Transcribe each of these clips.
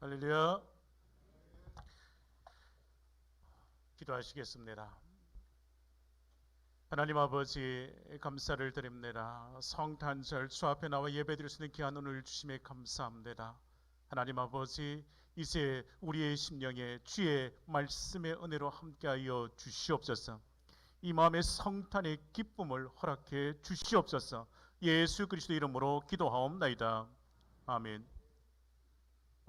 할렐루야. 기도하시겠습니다. 하나님 아버지, 감사를 드립니다. 성탄절 주 앞에 나와 예배드릴 수 있는 귀한 오늘 주심에 감사합니다. 하나님 아버지, 이제 우리의 심령에 주의 말씀의 은혜로 함께하여 주시옵소서. 이 마음의 성탄의 기쁨을 허락해 주시옵소서. 예수 그리스도 이름으로 기도하옵나이다. 아멘.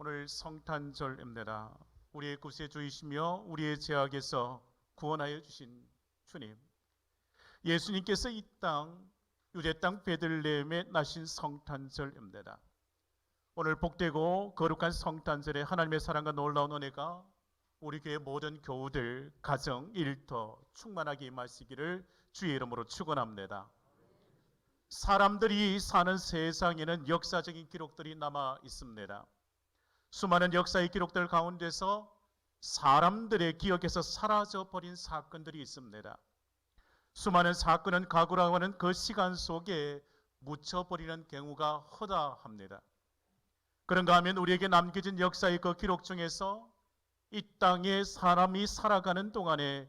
오늘 성탄절입니다. 우리의 구세주이시며 우리의 죄악에서 구원하여 주신 주님, 예수님께서 이 땅, 유대 땅 베들레헴에 나신 성탄절입니다. 오늘 복되고 거룩한 성탄절에 하나님의 사랑과 놀라운 은혜가 우리 교회 모든 교우들, 가정, 일터 충만하게 임하시기를 주의 이름으로 축원합니다. 사람들이 사는 세상에는 역사적인 기록들이 남아 있습니다. 수많은 역사의 기록들 가운데서 사람들의 기억에서 사라져버린 사건들이 있습니다. 수많은 사건은 과거라고 하는 그 시간 속에 묻혀버리는 경우가 허다합니다. 그런가 하면 우리에게 남겨진 역사의 그 기록 중에서 이 땅에 사람이 살아가는 동안에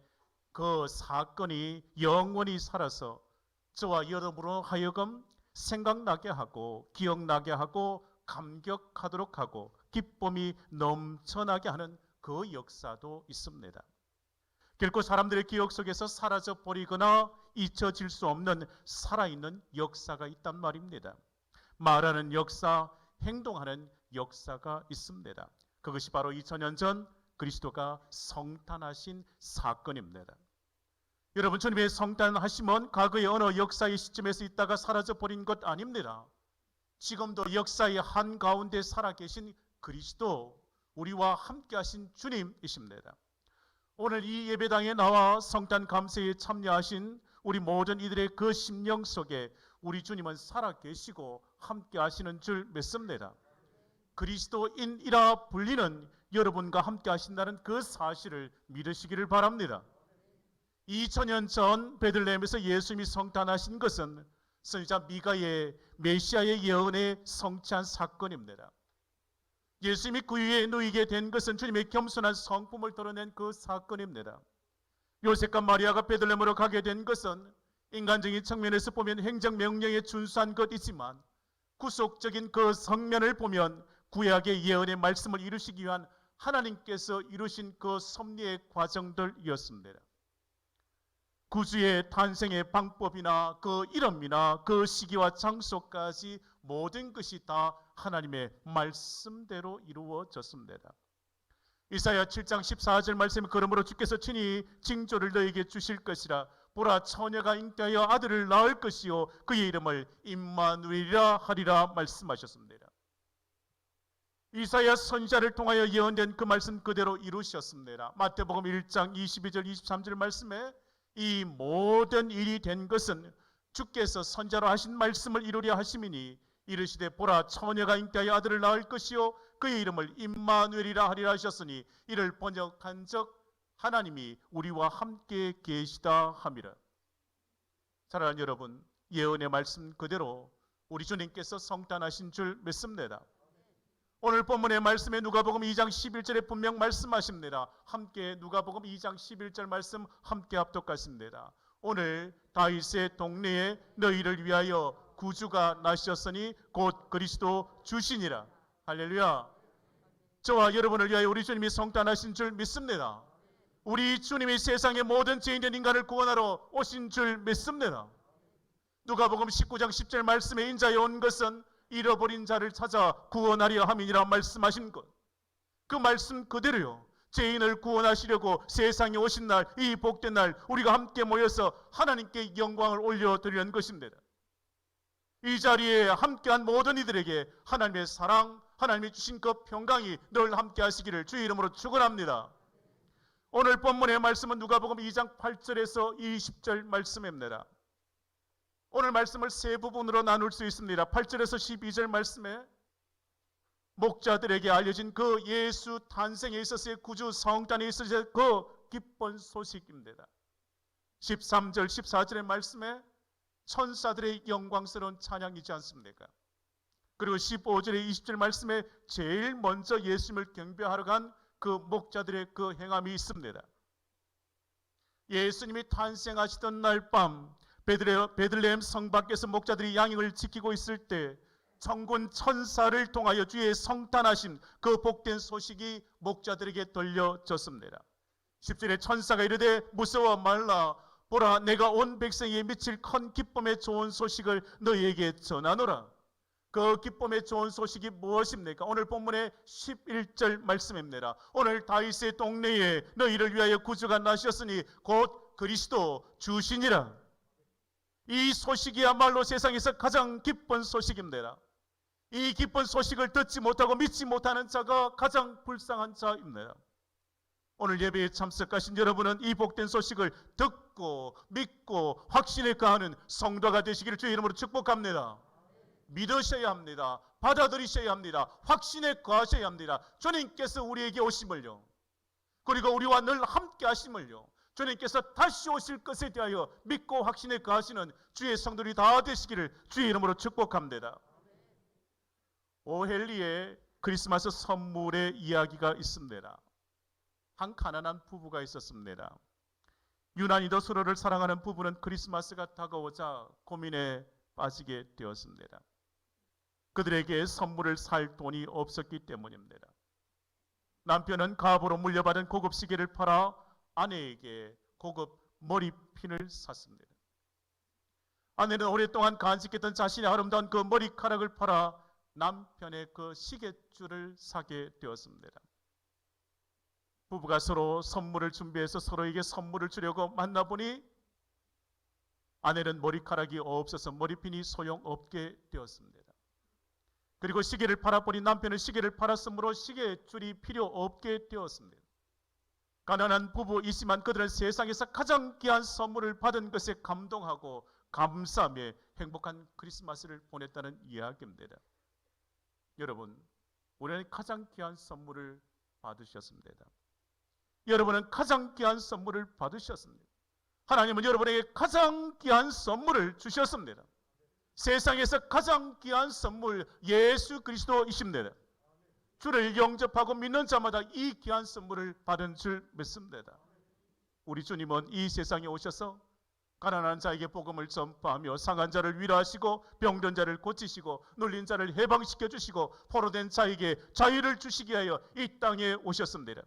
그 사건이 영원히 살아서 저와 여러분으로 하여금 생각나게 하고 기억나게 하고 감격하도록 하고 기쁨이 넘쳐나게 하는 그 역사도 있습니다. 결코 사람들의 기억 속에서 사라져버리거나 잊혀질 수 없는 살아있는 역사가 있단 말입니다. 말하는 역사, 행동하는 역사가 있습니다. 그것이 바로 2000년 전 그리스도가 성탄하신 사건입니다. 여러분, 주님의 성탄하심은 과거의 어느 역사의 시점에서 있다가 사라져버린 것 아닙니다. 지금도 역사의 한가운데 살아계신 그리스도, 우리와 함께 하신 주님이십니다. 오늘 이 예배당에 나와 성탄 감사에 참여하신 우리 모든 이들의 그 심령 속에 우리 주님은 살아계시고 함께 하시는 줄 믿습니다. 그리스도인이라 불리는 여러분과 함께 하신다는 그 사실을 믿으시기를 바랍니다. 2000년 전 베들레헴에서 예수님이 성탄하신 것은 선지자 미가의 메시아의 예언에 성취한 사건입니다. 예수님이 그 위에 누이게 된 것은 주님의 겸손한 성품을 드러낸 그 사건입니다. 요셉과 마리아가 베들레헴으로 가게 된 것은 인간적인 측면에서 보면 행정명령에 준수한 것이지만 구속적인 그 성면을 보면 구약의 예언의 말씀을 이루시기 위한 하나님께서 이루신 그 섭리의 과정들이었습니다. 구주의 탄생의 방법이나 그 이름이나 그 시기와 장소까지 모든 것이 다 하나님의 말씀대로 이루어졌습니다. 이사야 7장 14절 말씀에 그러므로 주께서 친히 징조를 너에게 주실 것이라. 보라, 처녀가 잉태하여 아들을 낳을 것이요 그의 이름을 임마누엘이라 하리라 말씀하셨습니다. 이사야 선지자를 통하여 예언된 그 말씀 그대로 이루셨습니다. 마태복음 1장 22절 23절 말씀에 이 모든 일이 된 것은 주께서 선지자로 하신 말씀을 이루려 하심이니 이르시되 보라, 처녀가 잉태하여 아들을 낳을 것이요 그의 이름을 임마누엘이라 하리라 하셨으니 이를 번역한 적 하나님이 우리와 함께 계시다 함이라. 사랑하는 여러분, 예언의 말씀 그대로 우리 주님께서 성탄하신 줄 믿습니다. 오늘 본문의 말씀에 누가복음 2장 11절에 분명 말씀하십니다. 함께 누가복음 2장 11절 말씀 함께 합독하십니다. 오늘 다윗의 동네에 너희를 위하여 구주가 나셨으니 곧 그리스도 주시니라. 할렐루야. 저와 여러분을 위하여 우리 주님이 성탄하신 줄 믿습니다. 우리 주님이 세상의 모든 죄인된 인간을 구원하러 오신 줄 믿습니다. 누가복음 19장 10절 말씀에 인자에 온 것은 잃어버린 자를 찾아 구원하려 함이니라 말씀하신 것, 그 말씀 그대로요. 죄인을 구원하시려고 세상에 오신 날, 이 복된 날 우리가 함께 모여서 하나님께 영광을 올려드리는 것입니다. 이 자리에 함께한 모든 이들에게 하나님의 사랑, 하나님이 주신 그 평강이 늘 함께 하시기를 주의 이름으로 축원합니다. 오늘 본문의 말씀은 누가복음 2장 8절에서 20절 말씀입니다. 오늘 말씀을 세 부분으로 나눌 수 있습니다. 8절에서 12절 말씀에 목자들에게 알려진 그 예수 탄생에 있어서의 구주 성탄에 있어서의 그 기쁜 소식입니다. 13절 14절의 말씀에 천사들의 영광스러운 찬양이지 않습니까? 그리고 15절에 20절 말씀에 제일 먼저 예수님을 경배하러 간 그 목자들의 그 행함이 있습니다. 예수님이 탄생하시던 날 밤 베들레헴 성 밖에서 목자들이 양육을 지키고 있을 때 천군 천사를 통하여 주의 성탄하신 그 복된 소식이 목자들에게 들려졌습니다. 10절에 천사가 이르되 무서워 말라, 보라 내가 온 백성에게 미칠 큰 기쁨의 좋은 소식을 너희에게 전하노라. 그 기쁨의 좋은 소식이 무엇입니까? 오늘 본문의 11절 말씀입니다. 오늘 다윗의 동네에 너희를 위하여 구주가 나셨으니 곧 그리스도 주시니라. 이 소식이야말로 세상에서 가장 기쁜 소식입니다. 이 기쁜 소식을 듣지 못하고 믿지 못하는 자가 가장 불쌍한 자입니다. 오늘 예배에 참석하신 여러분은 이 복된 소식을 듣고 믿고 확신에 가하는 성도가 되시기를 주의 이름으로 축복합니다. 믿으셔야 합니다. 받아들이셔야 합니다. 확신에 거하셔야 합니다. 주님께서 우리에게 오심을요, 그리고 우리와 늘 함께 하심을요, 주님께서 다시 오실 것에 대하여 믿고 확신에 거하시는 주의 성도들이 다 되시기를 주의 이름으로 축복합니다. 오헬리의 크리스마스 선물의 이야기가 있습니다. 한 가난한 부부가 있었습니다. 유난히도 서로를 사랑하는 부부는 크리스마스가 다가오자 고민에 빠지게 되었습니다. 그들에게 선물을 살 돈이 없었기 때문입니다. 남편은 가부로 물려받은 고급 시계를 팔아 아내에게 고급 머리핀을 샀습니다. 아내는 오랫동안 간직했던 자신의 아름다운 그 머리카락을 팔아 남편의 그 시계줄을 사게 되었습니다. 부부가 서로 선물을 준비해서 서로에게 선물을 주려고 만나보니 아내는 머리카락이 없어서 머리핀이 소용없게 되었습니다. 그리고 시계를 팔아보니 남편은 시계를 팔았으므로 시계줄이 필요 없게 되었습니다. 가난한 부부이지만 그들은 세상에서 가장 귀한 선물을 받은 것에 감동하고 감사하며 행복한 크리스마스를 보냈다는 이야기입니다. 여러분, 우리는 가장 귀한 선물을 받으셨습니다. 여러분은 가장 귀한 선물을 받으셨습니다. 하나님은 여러분에게 가장 귀한 선물을 주셨습니다. 세상에서 가장 귀한 선물 예수 그리스도이십니다. 주를 영접하고 믿는 자마다 이 귀한 선물을 받은 줄 믿습니다. 우리 주님은 이 세상에 오셔서 가난한 자에게 복음을 전파하며 상한 자를 위로하시고 병든 자를 고치시고 눌린 자를 해방시켜 주시고 포로된 자에게 자유를 주시기 위하여 이 땅에 오셨습니다.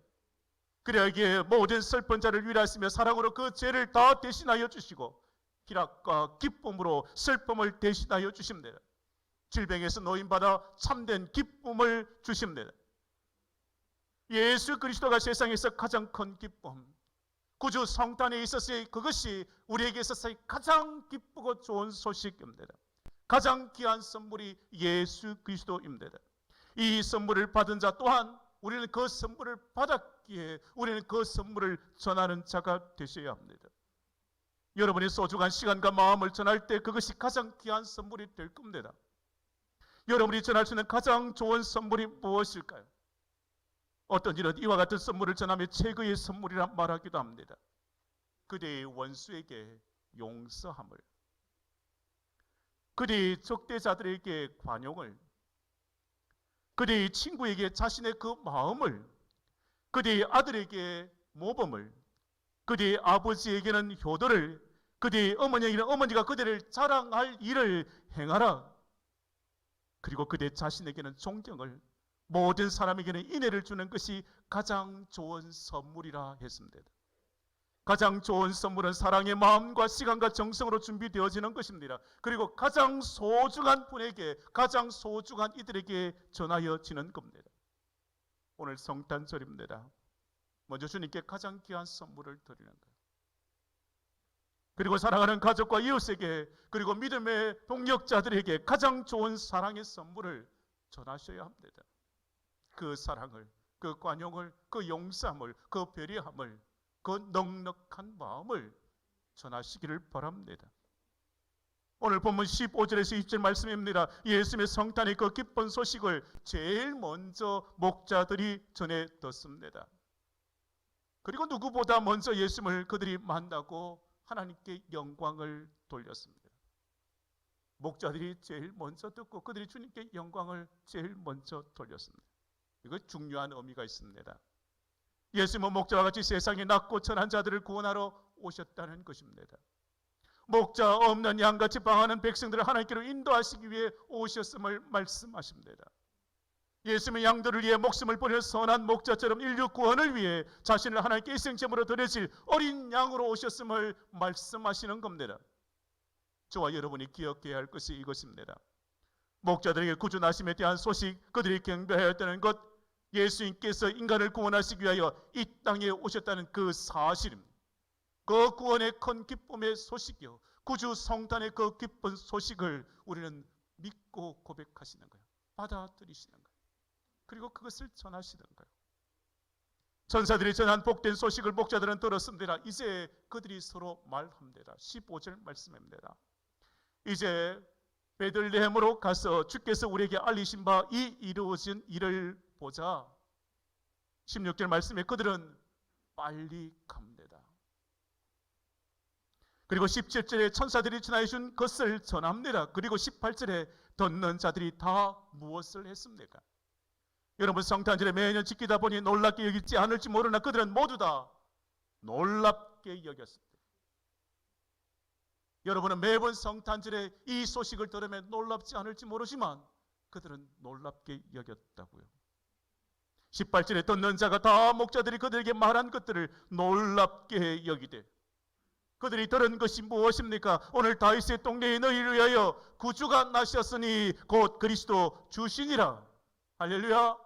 그래야 모든 슬픈 자를 위로하시며 사랑으로 그 죄를 다 대신하여 주시고 희락과 기쁨으로 슬픔을 대신하여 주십니다. 질병에서 노인받아 참된 기쁨을 주십니다. 예수 그리스도가 세상에서 가장 큰 기쁨, 구주 성탄에 있어서의 그것이 우리에게 있어서의 가장 기쁘고 좋은 소식입니다. 가장 귀한 선물이 예수 그리스도입니다. 이 선물을 받은 자 또한 우리는 그 선물을 받았기에 우리는 그 선물을 전하는 자가 되셔야 합니다. 여러분이 소중한 시간과 마음을 전할 때 그것이 가장 귀한 선물이 될 겁니다. 여러분이 전할 수 있는 가장 좋은 선물이 무엇일까요? 어떤 이는 이와 같은 선물을 전하며 최고의 선물이라 말하기도 합니다. 그대의 원수에게 용서함을, 그대의 적대자들에게 관용을, 그대의 친구에게 자신의 그 마음을, 그대의 아들에게 모범을, 그대의 아버지에게는 효도를, 그대의 어머니에게는 어머니가 그대를 자랑할 일을 행하라. 그리고 그대 자신에게는 존경을, 모든 사람에게는 인애를 주는 것이 가장 좋은 선물이라 했습니다. 가장 좋은 선물은 사랑의 마음과 시간과 정성으로 준비되어지는 것입니다. 그리고 가장 소중한 분에게, 가장 소중한 이들에게 전하여지는 겁니다. 오늘 성탄절입니다. 먼저 주님께 가장 귀한 선물을 드리는 거예요. 그리고 사랑하는 가족과 이웃에게, 그리고 믿음의 동력자들에게 가장 좋은 사랑의 선물을 전하셔야 합니다. 그 사랑을, 그 관용을, 그 용서함을, 그 배려함을, 그 넉넉한 마음을 전하시기를 바랍니다. 오늘 본문 15절에서 20절 말씀입니다. 예수님의 성탄의 그 기쁜 소식을 제일 먼저 목자들이 전해 듣습니다. 그리고 누구보다 먼저 예수님을 그들이 만나고 하나님께 영광을 돌렸습니다. 목자들이 제일 먼저 듣고 그들이 주님께 영광을 제일 먼저 돌렸습니다. 이거 중요한 의미가 있습니다. 예수님은 목자와 같이 세상에 낮고 천한 자들을 구원하러 오셨다는 것입니다. 목자 없는 양같이 방하는 백성들을 하나님께로 인도하시기 위해 오셨음을 말씀하십니다. 예수님은 양들을 위해 목숨을 버리는 선한 목자처럼 인류 구원을 위해 자신을 하나님께 희생제물로 드려질 어린 양으로 오셨음을 말씀하시는 겁니다. 저와 여러분이 기억해야 할 것이 이것입니다. 목자들에게 구주 나심에 대한 소식, 그들이 경배하였다는 것, 예수님께서 인간을 구원하시기 위하여 이 땅에 오셨다는 그 사실입니다. 그 구원의 큰 기쁨의 소식이요, 구주 성탄의 그 기쁜 소식을 우리는 믿고 고백하시는 거예요. 받아들이시는 거예요. 그리고 그것을 전하시는 거예요. 천사들이 전한 복된 소식을 목자들은 들었습니다. 이제 그들이 서로 말합니다. 15절 말씀입니다. 이제 베들레헴으로 가서 주께서 우리에게 알리신 바 이 이루어진 일을 보자. 16절 말씀에 그들은 빨리 갑니다. 그리고 17절에 천사들이 전하여 준 것을 전합니다. 그리고 18절에 듣는 자들이 다 무엇을 했습니까? 여러분, 성탄절에 매년 지키다 보니 놀랍게 여길지 않을지 모르나 그들은 모두 다 놀랍게 여겼습니다. 여러분은 매번 성탄절에 이 소식을 들으면 놀랍지 않을지 모르지만 그들은 놀랍게 여겼다고요. 18절에 듣는 자가 다 목자들이 그들에게 말한 것들을 놀랍게 여기되, 그들이 들은 것이 무엇입니까? 오늘 다윗의 동네에 너희를 위하여 구주가 나셨으니 곧 그리스도 주시니라. 할렐루야.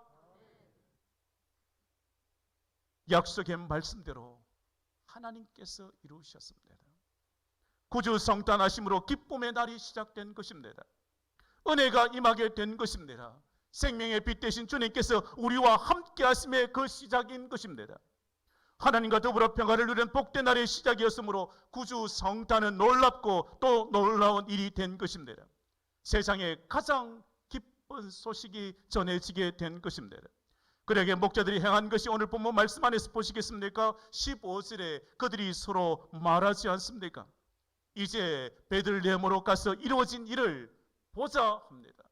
약속의 말씀대로 하나님께서 이루셨습니다. 구주 성탄하심으로 기쁨의 날이 시작된 것입니다. 은혜가 임하게 된 것입니다. 생명의 빛 되신 주님께서 우리와 함께 하심의 그 시작인 것입니다. 하나님과 더불어 평화를 누리는 복된 날의 시작이었으므로 구주 성탄은 놀랍고 또 놀라운 일이 된 것입니다. 세상에 가장 기쁜 소식이 전해지게 된 것입니다. 그러게 목자들이 행한 것이 오늘 본문 말씀 안에서 보시겠습니까? 15절에 그들이 서로 말하지 않습니까? 이제 베들레헴으로 가서 이루어진 일을 보자 합니다.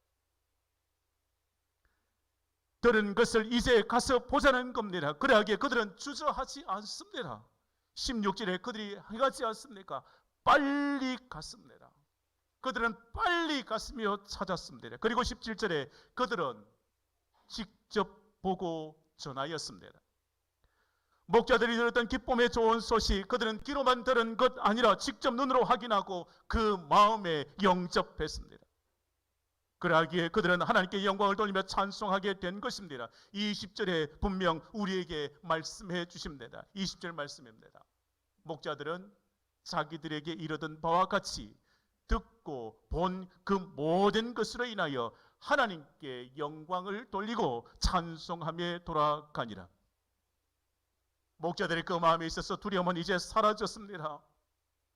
들은 것을 이제 가서 보자는 겁니다. 그러하기에 그들은 주저하지 않습니다. 16절에 그들이 해가지 않습니까? 빨리 갔습니다. 그들은 빨리 갔으며 찾았습니다. 그리고 17절에 그들은 직접 보고 전하였습니다. 목자들이 들었던 기쁨의 좋은 소식, 그들은 귀로만 들은 것 아니라 직접 눈으로 확인하고 그 마음에 영접했습니다. 그러하기에 그들은 하나님께 영광을 돌리며 찬송하게 된 것입니다. 20절에 분명 우리에게 말씀해 주십니다. 20절 말씀입니다. 목자들은 자기들에게 이르던 바와 같이 듣고 본 그 모든 것으로 인하여 하나님께 영광을 돌리고 찬송하며 돌아가니라. 목자들의 그 마음에 있어서 두려움은 이제 사라졌습니다.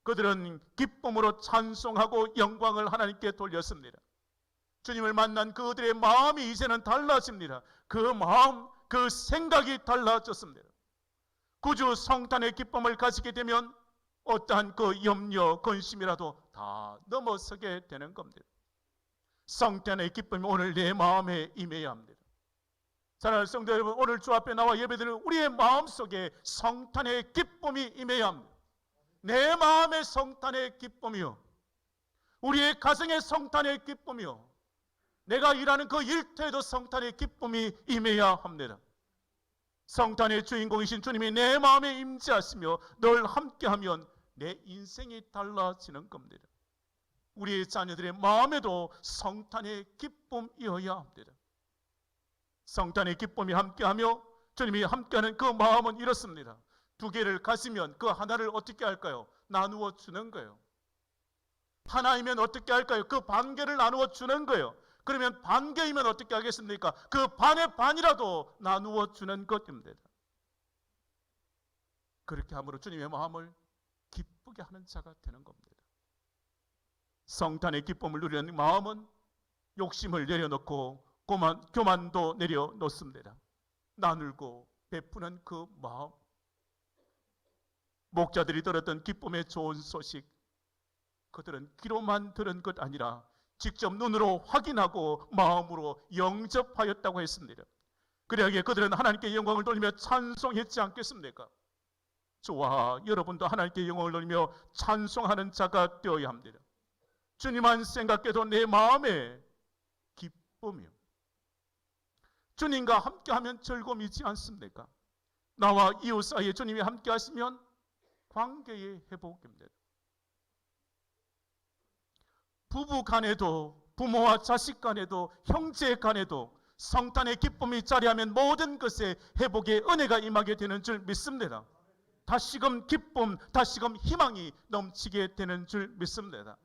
그들은 기쁨으로 찬송하고 영광을 하나님께 돌렸습니다. 주님을 만난 그들의 마음이 이제는 달라집니다. 그 마음, 그 생각이 달라졌습니다. 구주 성탄의 기쁨을 가지게 되면 어떠한 그 염려, 근심이라도 다 넘어서게 되는 겁니다. 성탄의 기쁨이 오늘 내 마음에 임해야 합니다. 사랑하는 성도 여러분, 오늘 주 앞에 나와 예배드리는 우리의 마음속에 성탄의 기쁨이 임해야 합니다. 내 마음의 성탄의 기쁨이요, 우리의 가정의 성탄의 기쁨이요, 내가 일하는 그 일터에도 성탄의 기쁨이 임해야 합니다. 성탄의 주인공이신 주님이 내 마음에 임재하시며 늘 함께하면 내 인생이 달라지는 겁니다. 우리의 자녀들의 마음에도 성탄의 기쁨이어야 합니다. 성탄의 기쁨이 함께하며 주님이 함께하는 그 마음은 이렇습니다. 두 개를 가지면 그 하나를 어떻게 할까요? 나누어 주는 거예요. 하나이면 어떻게 할까요? 그 반 개를 나누어 주는 거예요. 그러면 반 개이면 어떻게 하겠습니까? 그 반의 반이라도 나누어 주는 것입니다. 그렇게 함으로 주님의 마음을 기쁘게 하는 자가 되는 겁니다. 성탄의 기쁨을 누리는 마음은 욕심을 내려놓고 교만도 내려놓습니다. 나누고 베푸는 그 마음. 목자들이 들었던 기쁨의 좋은 소식, 그들은 귀로만 들은 것 아니라 직접 눈으로 확인하고 마음으로 영접하였다고 했습니다. 그래야 그들은 하나님께 영광을 돌리며 찬송했지 않겠습니까? 저와 여러분도 하나님께 영광을 돌리며 찬송하는 자가 되어야 합니다. 주님만 생각해도 내 마음에 기쁨이요. 주님과 함께하면 즐거움이지 않습니까? 나와 이웃 사이에 주님이 함께 하시면 관계의 회복입니다. 부부 간에도, 부모와 자식 간에도, 형제 간에도 성탄의 기쁨이 자리하면 모든 것에 회복의 은혜가 임하게 되는 줄 믿습니다. 다시금 기쁨, 다시금 희망이 넘치게 되는 줄 믿습니다.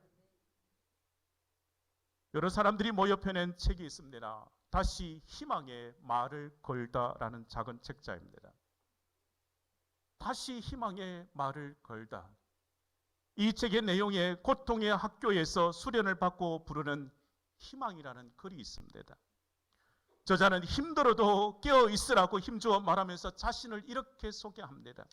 여러 사람들이 모여 펴낸 책이 있습니다. 다시 희망의 말을 걸다라는 작은 책자입니다. 다시 희망의 말을 걸다. 이 책의 내용에 고통의 학교에서 수련을 받고 부르는 희망이라는 글이 있습니다. 저자는 힘들어도 깨어 있으라고 힘주어 말하면서 자신을 이렇게 소개합니다.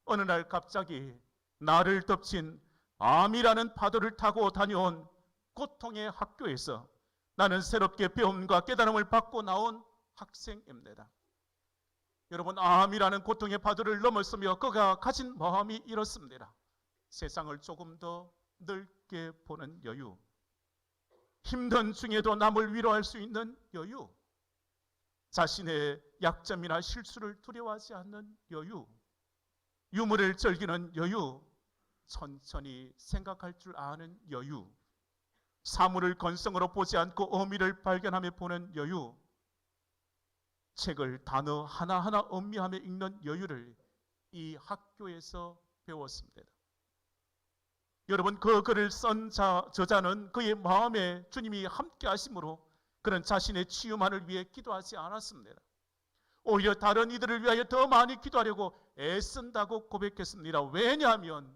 어느 날 갑자기 나를 덮친 암이라는 파도를 타고 다녀온 고통의 학교에서 나는 새롭게 배움과 깨달음을 받고 나온 학생입니다. 여러분, 암이라는 고통의 파도를 넘어서며 그가 가진 마음이 이렇습니다. 세상을 조금 더 넓게 보는 여유, 힘든 중에도 남을 위로할 수 있는 여유, 자신의 약점이나 실수를 두려워하지 않는 여유, 유머를 즐기는 여유, 천천히 생각할 줄 아는 여유, 사물을 건성으로 보지 않고 의미를 발견하며 보는 여유, 책을 단어 하나하나 음미하며 읽는 여유를 이 학교에서 배웠습니다. 여러분, 그 글을 쓴 저자는 그의 마음에 주님이 함께 하심으로 그는 자신의 치유만을 위해 기도하지 않았습니다. 오히려 다른 이들을 위하여 더 많이 기도하려고 애쓴다고 고백했습니다. 왜냐하면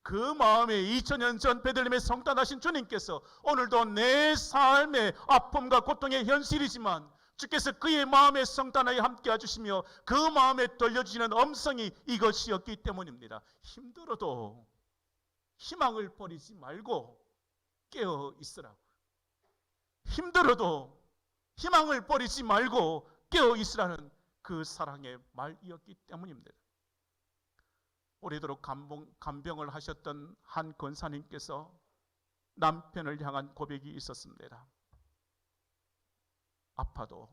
그 마음에 2000년 전 베들레헴에 성탄하신 주님께서 오늘도 내 삶의 아픔과 고통의 현실이지만 주께서 그의 마음에 성탄하여 함께 해주시며 그 마음에 들려주시는 음성이 이것이었기 때문입니다. 힘들어도 희망을 버리지 말고 깨어 있으라고. 힘들어도 희망을 버리지 말고 깨어 있으라는 그 사랑의 말이었기 때문입니다. 오래도록 간병을 하셨던 한 권사님께서 남편을 향한 고백이 있었습니다. 아파도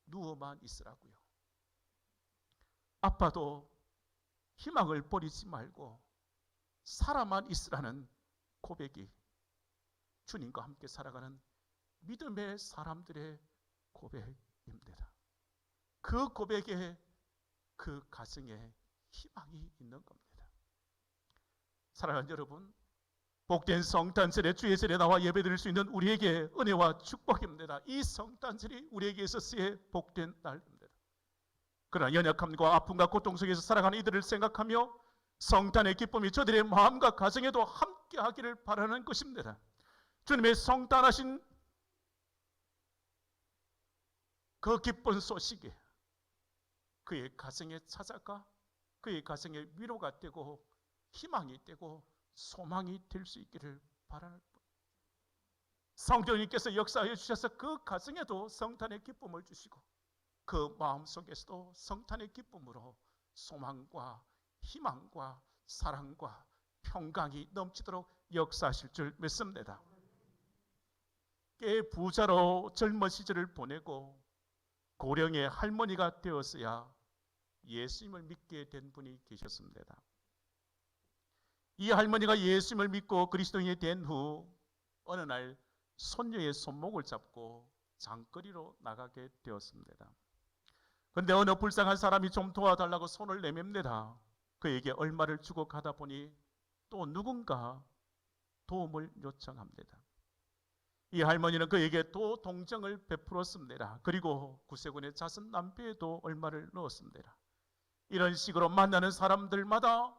누워만 있으라고요. 아파도 희망을 버리지 말고 살아만 있으라는 고백이 주님과 함께 살아가는 믿음의 사람들의 고백입니다. 그 고백에 그 가정에 희망이 있는 겁니다. 사랑하는 여러분, 복된 성탄절에 주의 절에 나와 예배드릴 수 있는 우리에게 은혜와 축복입니다. 이 성탄절이 우리에게 있어서의 복된 날입니다. 그러나 연약함과 아픔과 고통 속에서 살아가는 이들을 생각하며 성탄의 기쁨이 저들의 마음과 가정에도 함께 하기를 바라는 것입니다. 주님의 성탄하신 그 기쁜 소식이 그의 가정에 찾아가 그의 가정에 위로가 되고 희망이 되고 소망이 될 수 있기를 바라는 것. 성령님께서 역사하여 주셔서 그 가정에도 성탄의 기쁨을 주시고 그 마음속에서도 성탄의 기쁨으로 소망과 희망과 사랑과 평강이 넘치도록 역사하실 줄 믿습니다. 꽤 부자로 젊은 시절을 보내고 고령의 할머니가 되었어야 예수님을 믿게 된 분이 계셨습니다. 이 할머니가 예수님을 믿고 그리스도인이 된 후 어느 날 손녀의 손목을 잡고 장거리로 나가게 되었습니다. 그런데 어느 불쌍한 사람이 좀 도와달라고 손을 내밉니다. 그에게 얼마를 주고 가다 보니 또 누군가 도움을 요청합니다. 이 할머니는 그에게 또 동정을 베풀었습니다. 그리고 구세군의 자선 남배에도 얼마를 넣었습니다. 이런 식으로 만나는 사람들마다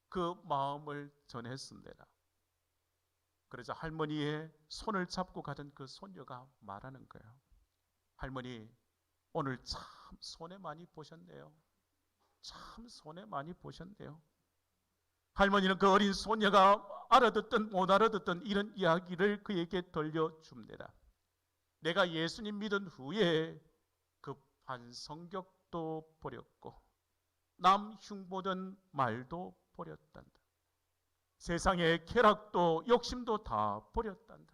그 마음을 전했습니다. 그러자 할머니의 손을 잡고 가던 그 손녀가 말하는 거예요. 할머니, 오늘 참 손해 많이 보셨네요. 참 손해 많이 보셨네요. 할머니는 그 어린 소녀가 알아듣든 못 알아듣든 이런 이야기를 그에게 들려줍니다. 내가 예수님 믿은 후에 급한 성격도 버렸고 남 흉보던 말도 버렸단다. 세상의 쾌락도 욕심도 다 버렸단다.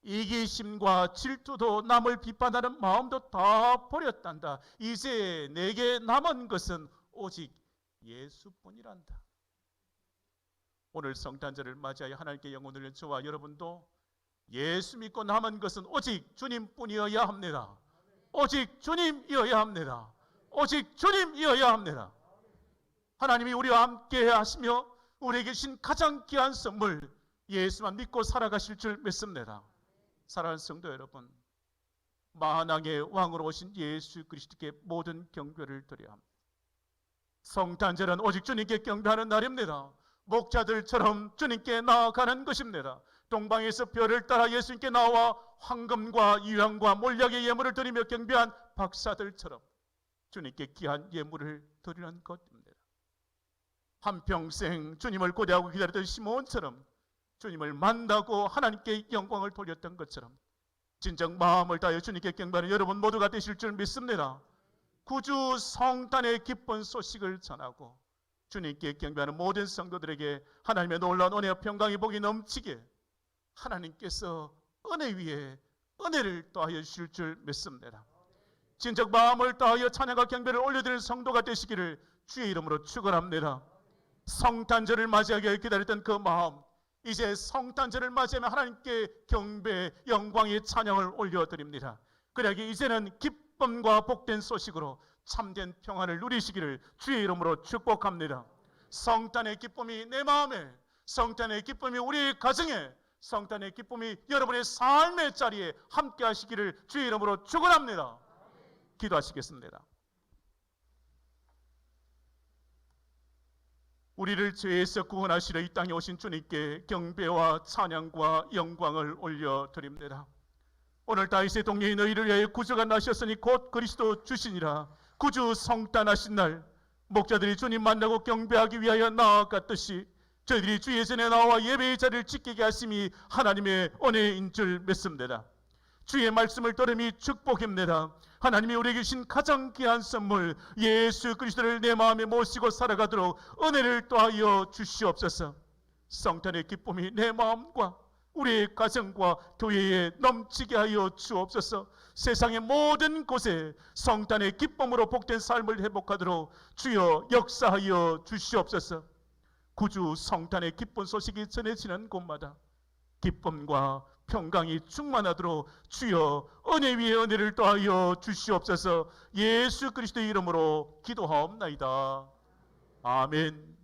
이기심과 질투도 남을 비판하는 마음도 다 버렸단다. 이제 내게 남은 것은 오직 예수뿐이란다. 오늘 성탄절을 맞이하여 하나님께 영혼을 드리는 저와 여러분도 예수 믿고 남은 것은 오직 주님뿐이어야 합니다. 오직 주님이어야 합니다. 오직 주님이어야 합니다. 하나님이 우리와 함께 하시며 우리에게 주신 가장 귀한 선물, 예수만 믿고 살아가실 줄 믿습니다. 사랑하는 성도 여러분, 만왕의 왕으로 오신 예수 그리스도께 모든 경배를 드려야 합니다. 성탄절은 오직 주님께 경배하는 날입니다. 목자들처럼 주님께 나아가는 것입니다. 동방에서 별을 따라 예수님께 나와 황금과 유향과 몰약의 예물을 드리며 경배한 박사들처럼 주님께 귀한 예물을 드리는 것입니다. 한평생 주님을 고대하고 기다렸던 시몬처럼 주님을 만나고 하나님께 영광을 돌렸던 것처럼 진정 마음을 다하여 주님께 경배하는 여러분 모두가 되실 줄 믿습니다. 구주 성탄의 기쁜 소식을 전하고 주님께 경배하는 모든 성도들에게 하나님의 놀라운 은혜와 평강의 복이 넘치게 하나님께서 은혜 위에 은혜를 더하여 주실 줄 믿습니다. 진정 마음을 다하여 찬양과 경배를 올려드리는 성도가 되시기를 주의 이름으로 축원합니다. 성탄절을 맞이하기 기다렸던 그 마음, 이제 성탄절을 맞이하며 하나님께 경배, 영광의 찬양을 올려드립니다. 그러기 이제는 기쁨과 복된 소식으로 참된 평안을 누리시기를 주의 이름으로 축복합니다. 성탄의 기쁨이 내 마음에, 성탄의 기쁨이 우리 가정에, 성탄의 기쁨이 여러분의 삶의 자리에 함께 하시기를 주의 이름으로 축원합니다. 기도하시겠습니다. 우리를 죄에서 구원하시려 이 땅에 오신 주님께 경배와 찬양과 영광을 올려드립니다. 오늘 다윗의 동료인 너희를 위하여 구주가 나셨으니 곧 그리스도 주시니라. 구주 성탄하신 날 목자들이 주님 만나고 경배하기 위하여 나아갔듯이 저희들이 주의 전에 나와 예배의 자리를 지키게 하심이 하나님의 은혜인 줄 믿습니다. 주의 말씀을 들음이 축복입니다. 하나님이 우리에게 주신 가장 귀한 선물 예수 그리스도를 내 마음에 모시고 살아가도록 은혜를 더하여 주시옵소서. 성탄의 기쁨이 내 마음과 우리의 가정과 교회에 넘치게 하여 주옵소서. 세상의 모든 곳에 성탄의 기쁨으로 복된 삶을 회복하도록 주여 역사하여 주시옵소서. 구주 성탄의 기쁜 소식이 전해지는 곳마다 기쁨과 평강이 충만하도록 주여 은혜 위에 은혜를 더하여 주시옵소서. 예수 그리스도의 이름으로 기도하옵나이다. 아멘.